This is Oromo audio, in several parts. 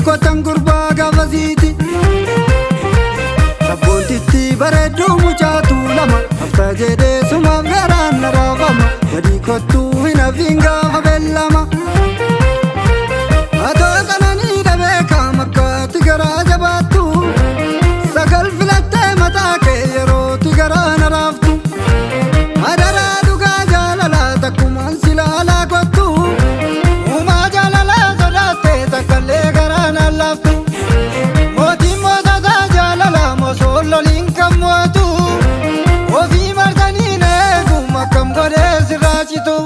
kotan gurba gavasiti Sabontitti bareedu muchaatu lama Afta jedhe suma garaan narafama Gadi kottu hina finga fabellama Ato kanani dhabeeka makkaatti garaa jabaattu Sagal filatte mataa kee yeroo ti garaa naraaftu Adaraa dhugaa jaalala takkumaan silaalaa kottu Uumaa jaalala sodaatte takkallee garaa nallaaftu Mootiin moototaa jaalala mosoon loliin kan mo'atu Ofii martanii neegum akkam godhee sirraachitu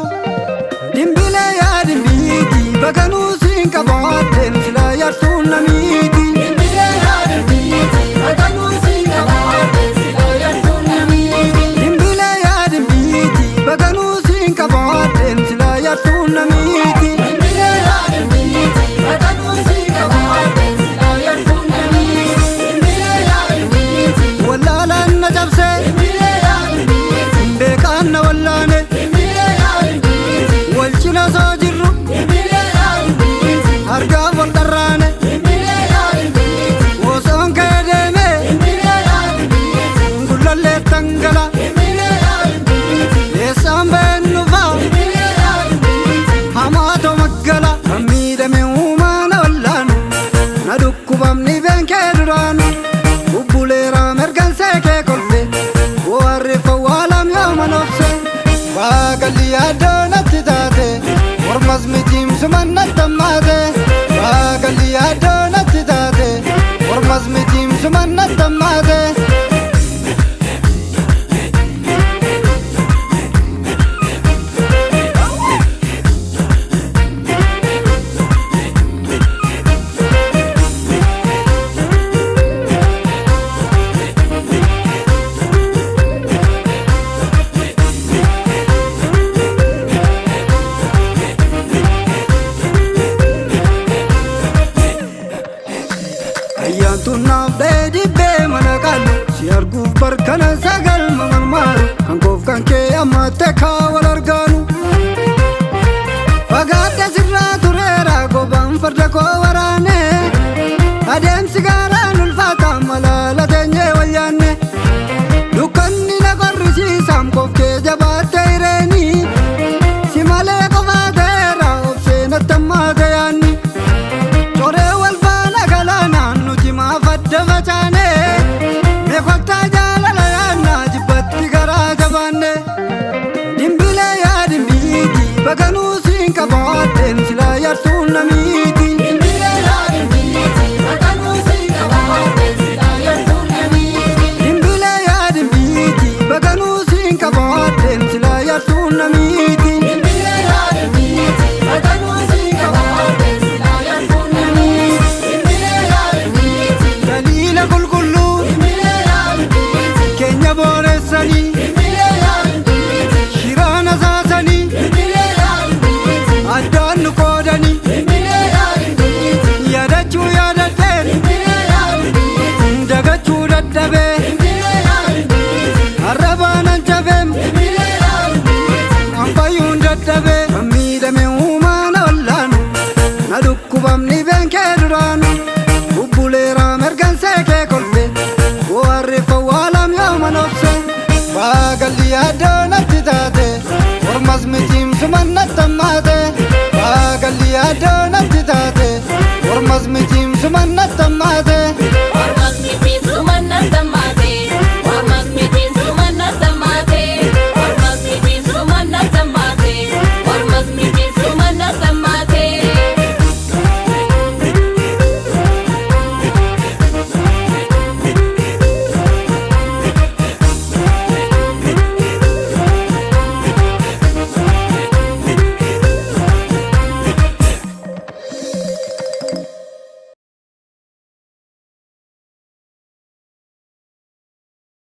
Dimbilee yaa dimbiiti baganuu siin qabaatteen sila yartuun namiiti Dimbilee yaa dimbiiti baganuu siin qabaatteen sila yartuun namiiti Dimbilee yaa dimbiiti baganuu siin qabaatteen sila yartuun namiiti Dimbilee yaa dimbiiti baganuu siin qabaatteen sila yartuun namiiti Dimbilee yaa dimbiiti wallaalaan na cabsee Dimbilee yaa dimbiiti beekaan na wallaane Dimbilee yaa dimbiiti walcina soo jirru Dimbilee yaa dimbiiti argaa wal dharraane Dimbilee yaa dimbiiti osoon kee deeme Dimbilee yaa dimbiiti gullallee tangala Dimbilee yaa dimbiiti eessaan beennu faa Dimbilee yaa dimbiiti hamaato maggala kan miidhame uumaa na wallaanu na dhukkubamni beenkee duraanu bubbuleera mergansee kee kolte waarreeffa waalam yoo manobse Baagalli yaadoo natti taate mormas mitiimsuman nattammaate Baagalli yaadoo natti taate mormas mitiimsuman nattammaate Ayyaantu naaf dhee dibbee mana qaallu si arguuf barkana sagal mamarmaaru kan koof kan kee ammatte kaa wal argaanu Fagaadde sirraa tureera gobaan farda koo waraane adeemsi gaaraan ulfaata malaala teenyee wal yaanne dukkanni na qorrisiisam koof kee jabaatte hireeni si malee qofaa ta'eera obsee nattammaate yaanni Coree wal baana galaanaan nuti maaf adda facaane meeqottaa jaalala yaannaa jibbatti garaa jabaanne Dimbilee yaa dimbiiti baganuu siin qabaatteen sila yartuun namiiti Dimbilee yaa dimbiiti baganuu siin qabaatteen sila yartuun namiiti Dimbilee yaa dimbiiti baganuu siin qabaatteen sila yartuun namiiti Dimbilee yaa dimbiiti baganuu siin qabaatteen sila yartuun namiiti Dimbilee yaa dimbiiti daliila qulqulluu Dimbilee yaa dimbiiti keenya booressanii Dimbilee yaa dimbiiti shiraan asaasanii Dimbilee yaa dimbiiti addaan nu qoodanii Dimbilee yaa dimbiiti yaadachuu yaadadheen Dimbilee yaa dimbiiti dagachuu dadhabee Dimbilee yaa dimbiiti arrabaanan jabeem Dimbilee yaa dimbiiti anfayyuun dadhabee kan miidhame uumaa na wallaanu na dhukkubamni beenkee duraanu bubbuleera mergansee kee kolte waarreeffa waalam yoo manobse Baagalli yaadoo natti taate mormas mitiimsuman nattammaate Baagalli yaadoo